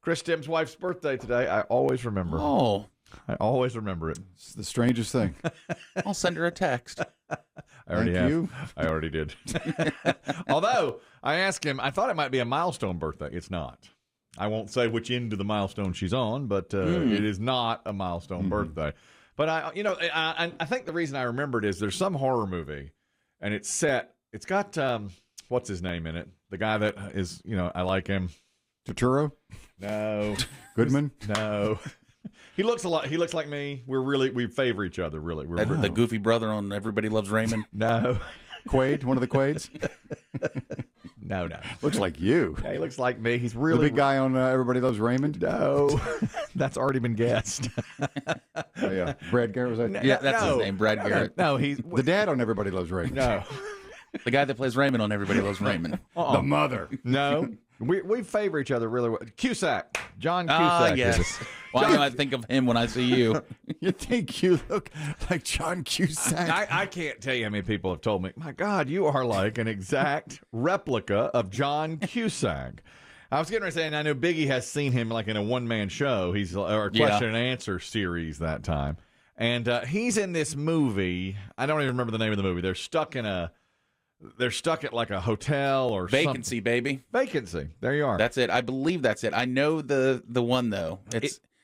Chris Demm's wife's birthday today. I always remember. Oh. I always remember it. It's the strangest thing. I'll send her a text. I already Thank have. you. I already did. Although, I asked him, I thought it might be a milestone birthday. It's not. I won't say which end of the milestone she's on, but it is not a milestone birthday. But I think the reason I remembered is there's some horror movie, and it's got, what's his name in it? The guy that is, I like him. Turturro? No. Goodman? No. He looks like me. We favor each other, really. The goofy brother on Everybody Loves Raymond? No. Quaid? One of the Quaids? No. Looks like you. Yeah, he looks like me. He's really The big guy on Everybody Loves Raymond? No. That's already been guessed. Oh, yeah. Brad Garrett, was that? Yeah, that's his name, Brad Garrett. No, he's The dad on Everybody Loves Raymond. no. The guy that plays Raymond on Everybody Loves Raymond. The mother. No. We favor each other really well. Cusack. John Cusack. Yes. Why do I think of him when I see you? You think you look like John Cusack? I can't tell you how many people have told me, my God, you are like an exact replica of John Cusack. I was getting ready to say, and I know Biggie has seen him like in a one-man show. He's or a question and answer series that time. And he's in this movie. I don't even remember the name of the movie. They're stuck at like a hotel or Vacancy, something. baby. Vacancy. There you are. That's it. I believe that's it. I know the one though.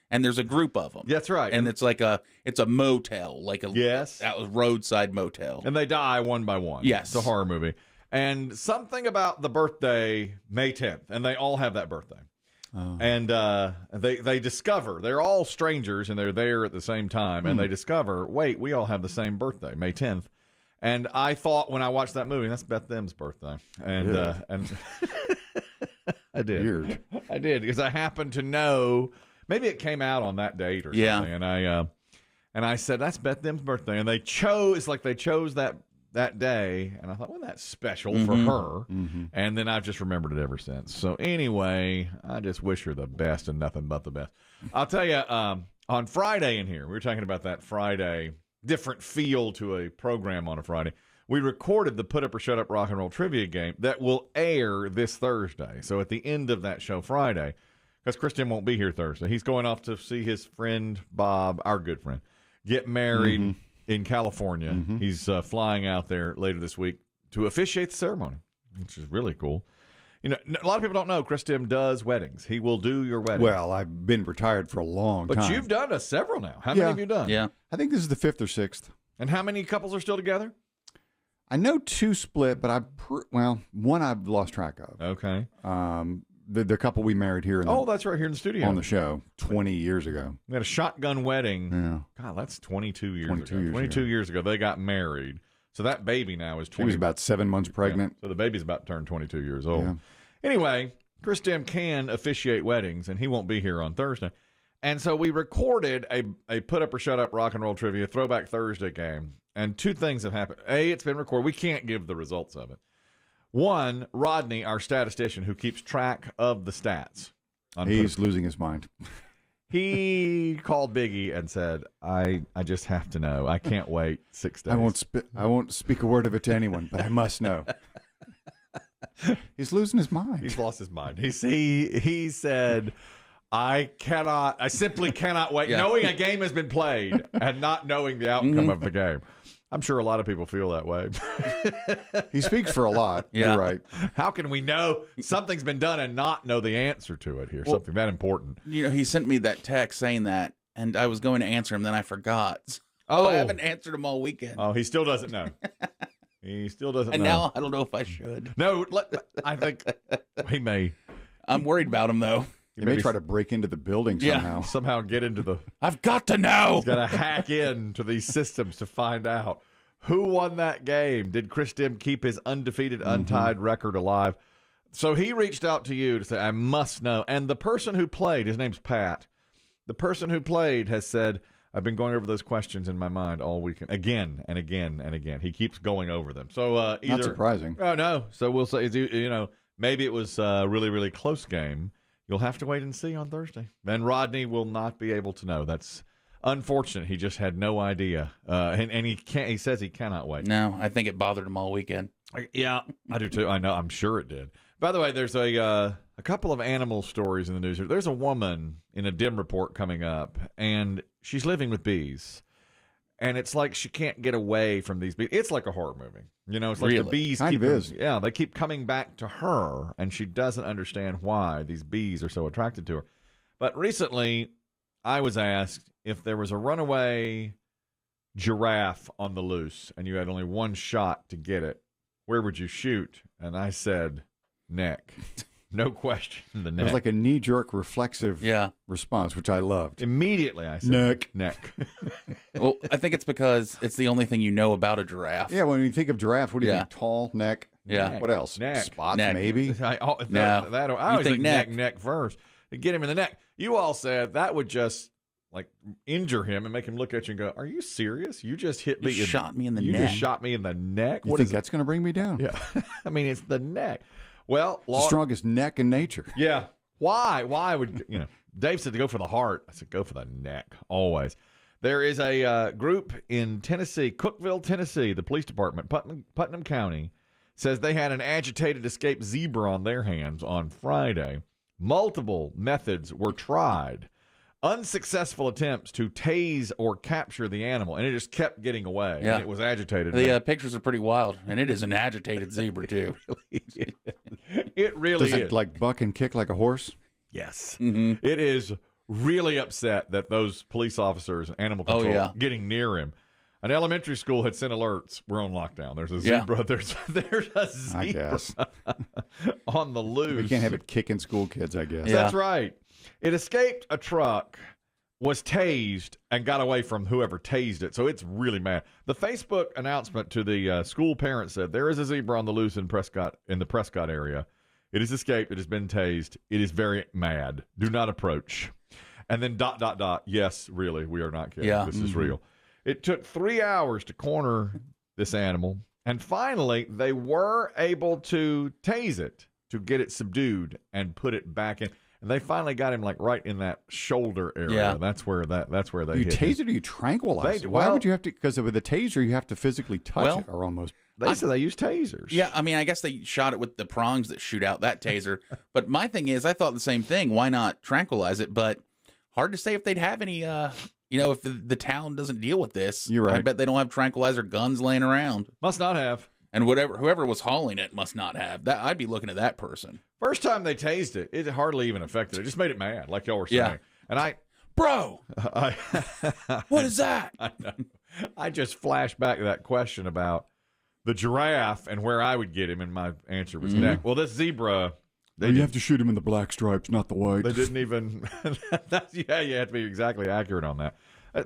And there's a group of them. That's right. And it's a motel, like a roadside motel. And they die one by one. Yes. It's a horror movie. And something about the birthday, May 10th, and they all have that birthday. Oh. And they discover, they're all strangers, and they're there at the same time, and they discover, wait, we all have the same birthday, May 10th. And I thought when I watched that movie, that's Beth Them's birthday. And I did. Weird. I did, because I happened to know, maybe it came out on that date or something. And I said, that's Beth Them's birthday. And they chose that day, and I thought, well, that's special for her. And then I've just remembered it ever since. So anyway, I just wish her the best and nothing but the best. I'll tell you, on Friday in here, we were talking about that Friday, different feel to a program on a Friday. We recorded the Put Up or Shut Up Rock and Roll Trivia game that will air this Thursday. So at the end of that show Friday, because Chris Demm won't be here Thursday, he's going off to see his friend Bob, our good friend, get married in California. He's flying out there later this week to officiate the ceremony, which is really cool. A lot of people don't know Chris Demm does weddings. He will do your wedding. Well, I've been retired for a long time. But you've done several now. How many have you done? Yeah. I think this is the 5th or 6th. And how many couples are still together? I know 2 split, but one I've lost track of. Okay. The couple we married here that's right here in the studio. on the show 20 years ago. We had a shotgun wedding. Yeah. God, that's 22 years 22 ago. years 22 ago. years ago, they got married. So that baby now is 20. She was about 7 months pregnant. Yeah. So the baby's about to turn 22 years old. Yeah. Anyway, Chris Demm can officiate weddings, and he won't be here on Thursday. And so we recorded a Put Up or Shut Up Rock and Roll Trivia Throwback Thursday game. And 2 things have happened. A, it's been recorded. We can't give the results of it. One, Rodney, our statistician who keeps track of the stats. He's losing his mind. He called Biggie and said, I just have to know. I can't wait 6 days. I won't speak a word of it to anyone, but I must know. He's losing his mind. He's lost his mind. He said, I simply cannot wait, knowing a game has been played and not knowing the outcome of the game. I'm sure a lot of people feel that way. He speaks for a lot. Yeah. You're right. How can we know something's been done and not know the answer to it here? Something that important. He sent me that text saying that, and I was going to answer him, then I forgot. I haven't answered him all weekend. Oh, he still doesn't know. He still doesn't know. And now I don't know if I should. No, I think he may. I'm worried about him, though. He may try to break into the building somehow. Somehow get into the... I've got to know. He's got to hack into these systems to find out who won that game. Did Chris Demm keep his undefeated, untied record alive? So he reached out to you to say, I must know. And the person who played, his name's Pat, the person who played has said, I've been going over those questions in my mind all weekend, again and again and again. He keeps going over them. So either... Not surprising. Oh, no. So we'll say, maybe it was a really, really close game. You'll have to wait and see on Thursday. And Rodney will not be able to know. That's unfortunate. He just had no idea. And he can't. He says he cannot wait. No, I think it bothered him all weekend. Yeah, I do too. I know. I'm sure it did. By the way, there's a couple of animal stories in the news. There's a woman in a Demm report coming up, and she's living with bees. And it's like she can't get away from these bees. It's like a horror movie. You know, it's like the bees they keep coming back to her, and she doesn't understand why these bees are so attracted to her. But recently, I was asked if there was a runaway giraffe on the loose, and you had only one shot to get it, where would you shoot? And I said, neck. No question, the neck. It was like a knee-jerk reflexive response, which I loved. Immediately, I said, neck. Well, I think it's because it's the only thing you know about a giraffe. Yeah, when you think of giraffe, what do you think? Tall, neck? Yeah. What else? Neck. Spots, neck. maybe? I always think neck first. To get him in the neck. You all said that would just like injure him and make him look at you and go, "Are you serious? You just hit me. You shot me in the neck. You just shot me in the neck. You think that's going to bring me down? Yeah. I mean, it's the neck. Well, the strongest neck in nature. Yeah. Why? Why would Dave said to go for the heart. I said go for the neck always. There is a group in Tennessee, Cookeville, Tennessee. The police department, Putnam County, says they had an agitated escaped zebra on their hands on Friday. Multiple methods were tried. Unsuccessful attempts to tase or capture the animal, and it just kept getting away. Yeah. And it was agitated. The pictures are pretty wild, and it is an agitated zebra, too. It really is. Does it like buck and kick like a horse? Yes. Mm-hmm. It is really upset that those police officers, animal control, getting near him. An elementary school had sent alerts. We're on lockdown. There's a zebra. There's a zebra I guess. on the loose. We can't have it kicking school kids, I guess. That's right. It escaped a truck, was tased, and got away from whoever tased it. So it's really mad. The Facebook announcement to the school parents said, there is a zebra on the loose in the Prescott area. It has escaped. It has been tased. It is very mad. Do not approach. And then ... Yes, really, we are not kidding. This is real. It took 3 hours to corner this animal, and finally they were able to tase it to get it subdued and put it back in. And they finally got him like right in that shoulder area. Yeah. That's where they You hit tase him. it or you tranquilize it? Why would you have to? Because with a taser, you have to physically touch it or almost. They said they use tasers. Yeah, I mean, I guess they shot it with the prongs that shoot out that taser. But my thing is, I thought the same thing. Why not tranquilize it? But hard to say if they'd have any, if the town doesn't deal with this. You're right. I bet they don't have tranquilizer guns laying around. Must not have. And whoever was hauling it must not have. That I'd be looking at that person. First time they tased it, it hardly even affected it. It just made it mad, like y'all were saying. Yeah. And Bro, what is that? I just flashed back to that question about the giraffe and where I would get him, and my answer was neck. Well, this zebra... You have to shoot him in the black stripes, not the white. They didn't even... you have to be exactly accurate on that.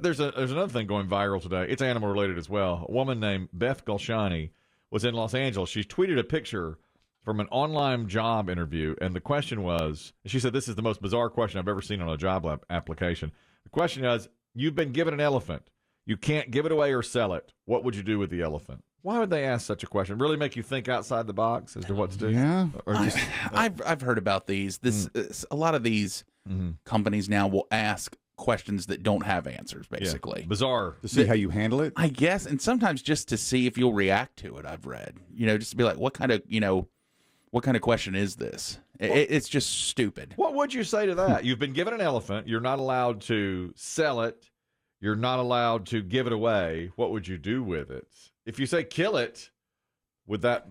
There's another thing going viral today. It's animal-related as well. A woman named Beth Gulshani was in Los Angeles. She tweeted a picture from an online job interview, and the question was, she said, this is the most bizarre question I've ever seen on a job application. The question was, you've been given an elephant. You can't give it away or sell it. What would you do with the elephant? Why would they ask such a question? Really make you think outside the box as to what to do? Yeah. Or just, I've heard about these. A lot of these companies now will ask questions that don't have answers, basically. Yeah. Bizarre. To see how you handle it? I guess, and sometimes just to see if you'll react to it, I've read. Just to be like, what kind of question is this? It's just stupid. What would you say to that? You've been given an elephant. You're not allowed to sell it. You're not allowed to give it away. What would you do with it? If you say kill it, would that...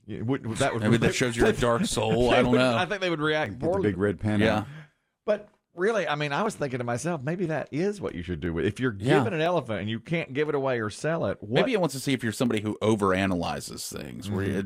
Maybe that shows you're a dark soul. I don't know. I think they would react poorly. The big red pen. Yeah. But really, I mean, I was thinking to myself, maybe that is what you should do with it. If you're given an elephant and you can't give it away or sell it, maybe it wants to see if you're somebody who overanalyzes things. Where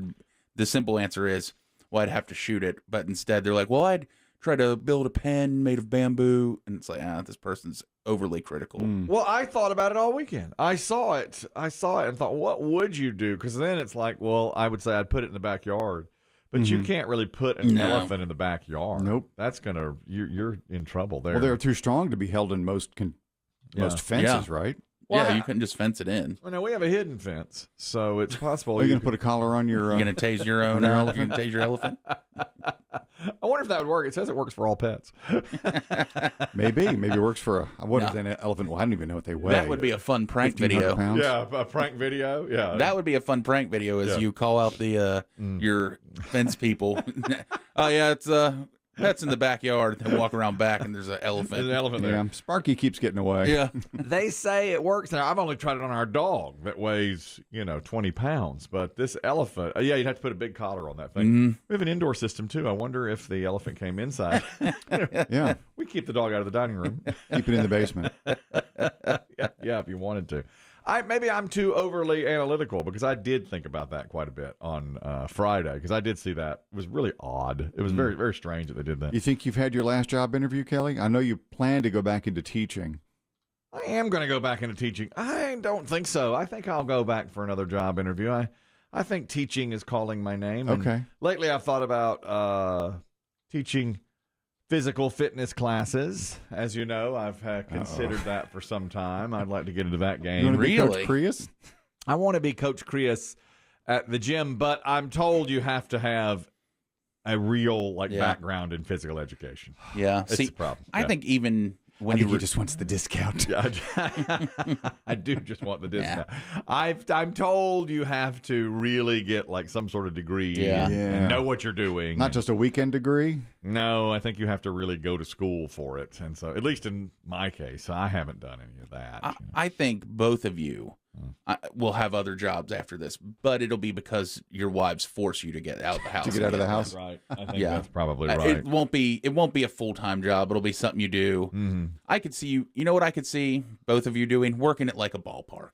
the simple answer is, well, I'd have to shoot it. But instead, they're like, well, I'd try to build a pen made of bamboo. And it's like, this person's overly critical. Well, I thought about it all weekend. I saw it and thought, what would you do? Because then it's like, well, I would say I'd put it in the backyard. But you can't really put an elephant in the backyard. Nope. That's you're in trouble there. Well, they're too strong to be held in most fences, right? Well, you couldn't just fence it in. Well, no, we have a hidden fence, so it's possible. Are you going to put a collar on your... You're going to tase your own elephant? You're going to tase your elephant? I wonder if that would work. It says it works for all pets. Maybe it works for what is an elephant? Well, I don't even know what they weigh. That would be a fun prank video. Pounds? Yeah, a prank video. Yeah, That would be a fun prank video as you call out the your fence people. Oh yeah, it's pets in the backyard and walk around back and there's an elephant. There's an elephant there. Yeah, Sparky keeps getting away. Yeah. They say it works. Now, I've only tried it on our dog that weighs, 20 pounds. But this elephant, you'd have to put a big collar on that thing. Mm-hmm. We have an indoor system, too. I wonder if the elephant came inside. Yeah. We keep the dog out of the dining room. Keep it in the basement. yeah, if you wanted to. Maybe I'm too overly analytical because I did think about that quite a bit on Friday because I did see that. It was really odd. It was very, very strange that they did that. You think you've had your last job interview, Kelly? I know you plan to go back into teaching. I am going to go back into teaching. I don't think so. I think I'll go back for another job interview. I think teaching is calling my name. And Okay. lately, I've thought about teaching physical fitness classes. As you know, I've considered that for some time. I'd like to get into that game. You want to be Really? Coach Prius? I want to be Coach Chris at the gym, but I'm told you have to have a real background in physical education. Yeah. It's See, a problem. I Yeah. think even when I think you he just wants the discount. I do just want the discount. I'm told you have to really get some sort of degree Yeah. and know what you're doing. Not just a weekend degree. No, I think you have to really go to school for it. And so, at least in my case, I haven't done any of that. I think both of you will have other jobs after this, but it'll be because your wives force you to get out of the house. To get out of the house. Right. I think Yeah. that's probably right. It won't be a full-time job. It'll be something you do. Mm-hmm. I could see you. You know what I could see both of you doing? Working at like a ballpark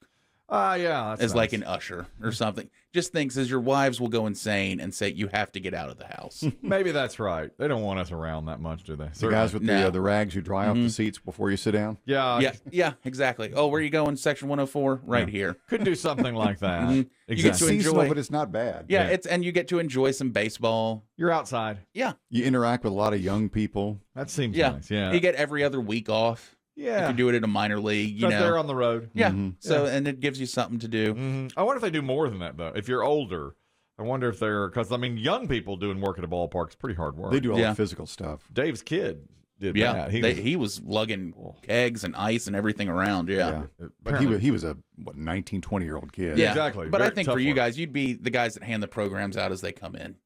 Yeah. That's as like nice. an usher or something. Just thinks as your wives will go insane and say you have to get out of the house. Maybe that's right. They don't want us around that much, do they? The guys with No. the rags who dry off the seats before you sit down. Yeah. Yeah, exactly. Oh, where are you going? Section 104, right here. Could do something like that. You get to Exactly. Seasonal, enjoy. but it's not bad. Yeah, Yeah. and you get to enjoy some baseball. You're outside. Yeah, You interact with a lot of young people. That seems yeah, nice. Yeah. You get every other week off. yeah. If you do it in a minor league, you But know. they're on the road. Yeah. Mhm. So and it gives you something to do. I wonder if they do more than that, though. If you're older, I wonder if they're because young people doing work at a ballpark is pretty hard work. They do all Yeah. the physical stuff. Dave's kid did Yeah, that. he was lugging kegs and ice and everything around. Yeah. But he was a 19, 20-year-old kid. Yeah, exactly. But I Very think tough for you work. guys, you'd be the guys that hand the programs out as they come in.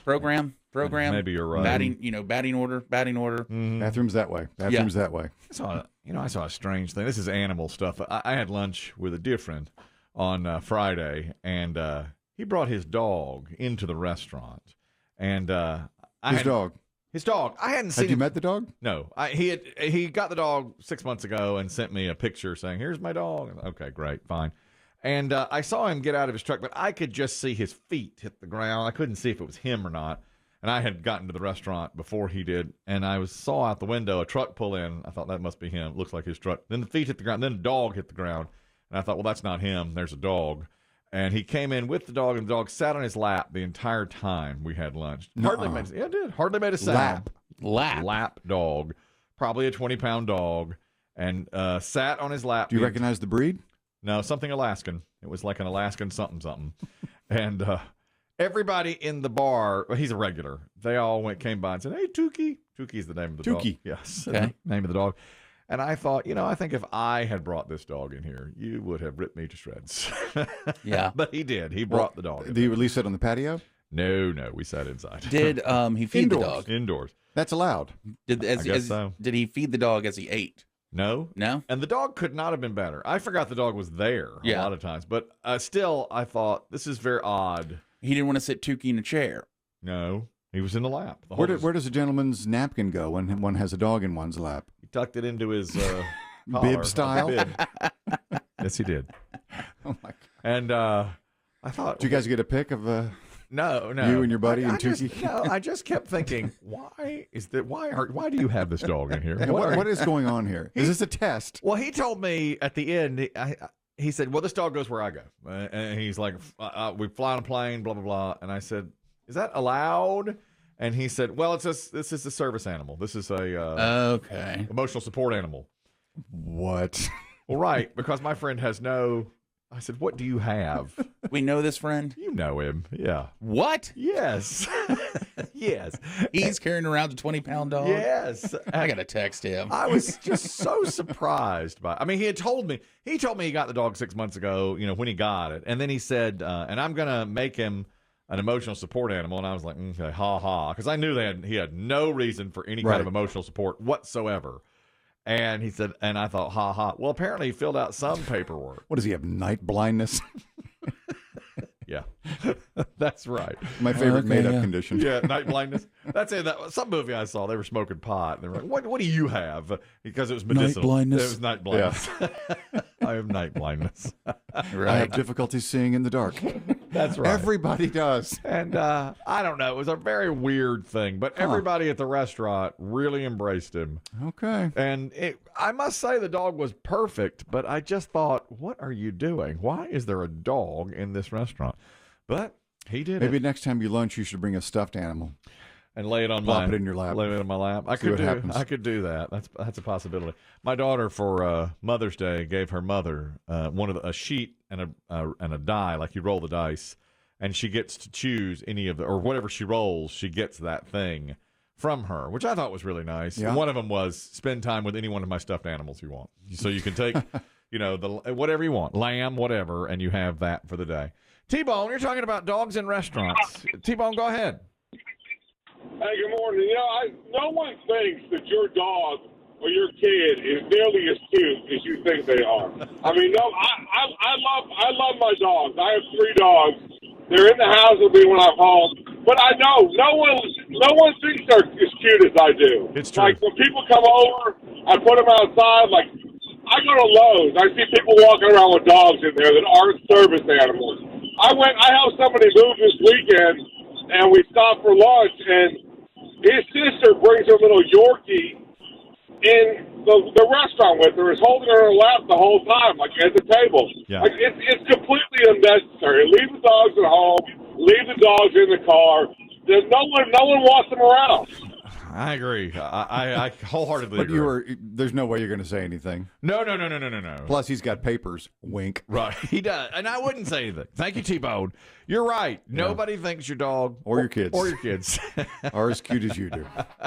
Program. Maybe you're right. Batting order. Bathrooms that way. Bathrooms that way. I saw a strange thing. This is animal stuff. I had lunch with a dear friend on Friday, and he brought his dog into the restaurant. And His dog. His dog. I hadn't seen Had you him. met the dog? No, he got the dog 6 months ago and sent me a picture saying, "Here's my dog." Okay, great, fine. And I saw him get out of his truck, but I could just see his feet hit the ground. I couldn't see if it was him or not. And I had gotten to the restaurant before he did, and I saw out the window a truck pull in. I thought that must be him. It looks like his truck. Then the feet hit the ground. Then the dog hit the ground, and I thought, well, that's not him. There's a dog. And he came in with the dog, and the dog sat on his lap the entire time we had lunch. Hardly made, yeah, it did. Hardly made a sound. Lap dog, probably a 20-pound dog, and sat on his lap. Do you recognize the breed? No, something Alaskan. It was like an Alaskan something. And everybody in the bar, well, he's a regular. They all came by and said, "Hey, Tukey." Tukey's the name of the dog. Tukey. Yes, Okay. the name of the dog. And I thought, I think if I had brought this dog in here, you would have ripped me to shreds. Yeah. But he did. He brought the dog in. Do you at least sit on the patio? No, we sat inside. Did he feed the Indoors. dog? Indoors. That's allowed. guess so. Did he feed the dog as he ate? No. No. And the dog could not have been better. I forgot the dog was there a Yeah. lot of times. But still, I thought, this is very odd. He didn't want to sit Tukey in a chair. No. He was in the lap. The Where, whole- where does a gentleman's napkin go when one has a dog in one's lap? He tucked it into his collar. Bib style? Bib. Yes, he did. Oh my! And I thought, Did you guys get a pic of no, you and your buddy and just, Tukey? No, I just kept thinking, why do you have this dog in here? what is going on here? Is this a test? Well, he told me at the end. He said, "Well, this dog goes where I go," and he's like, "We fly on a plane, blah blah blah." And I said, "Is that allowed?" And he said, "Well, this is a service animal. This is a Okay. emotional support animal." What? Well, right, because my friend has no I said, what do you have? We know this friend. You know him. Yeah. What? Yes. Yes. He's carrying around a 20-pound dog? Yes. I got to text him. I was just so surprised by. I mean, he told me he got the dog 6 months ago. When he got it, and then he said, "And I'm gonna make him an emotional support animal." And I was like, "Okay, ha ha," because I knew he had no reason for any kind of emotional support whatsoever. And he said, and I thought, ha ha. Well, apparently he filled out some paperwork. What does he have? Night blindness? Yeah, that's right. My favorite made-up condition. Yeah, night blindness. That's it. Some movie I saw, they were smoking pot. And they were like, what do you have? Because it was medicinal. Night blindness. It was night blindness. Yeah. I have night blindness. Right. I have difficulty seeing in the dark. That's right. Everybody does. And I don't know. It was a very weird thing. But everybody at the restaurant really embraced him. Okay. And I must say the dog was perfect. But I just thought, what are you doing? Why is there a dog in this restaurant? But he did Maybe it. next time you lunch, you should bring a stuffed animal. And lay it on Plop it in your lap. Lay it in my lap. I could do that. That's a possibility. My daughter for Mother's Day gave her mother a sheet and a die, like you roll the dice, and she gets to choose any of or whatever she rolls, she gets that thing from her, which I thought was really nice. Yeah. One of them was spend time with any one of my stuffed animals you want, so you can take the whatever you want, lamb, whatever, and you have that for the day. T-Bone, you're talking about dogs in restaurants. T-Bone, go ahead. Hey, good morning. No one thinks that your dog or your kid is nearly as cute as you think they are. I mean, no, I love my dogs. I have 3 dogs. They're in the house with me when I'm home. But I know no one thinks they're as cute as I do. It's true. Like when people come over, I put them outside. Like I go to Lowe's, I see people walking around with dogs in there that aren't service animals. I helped somebody move this weekend, and we stopped for lunch, and his sister brings her little Yorkie in the restaurant with her, is holding her in her lap the whole time, like at the table. Yeah. Like it's completely unnecessary. Leave the dogs at home. Leave the dogs in the car. There's no one wants them around. I agree. I wholeheartedly agree. But there's no way you're going to say anything. No. Plus, he's got papers. Wink. Right. He does. And I wouldn't say anything. Thank you, T-Bone. You're right. Nobody thinks your dog or your kids or your kids are as cute as you do.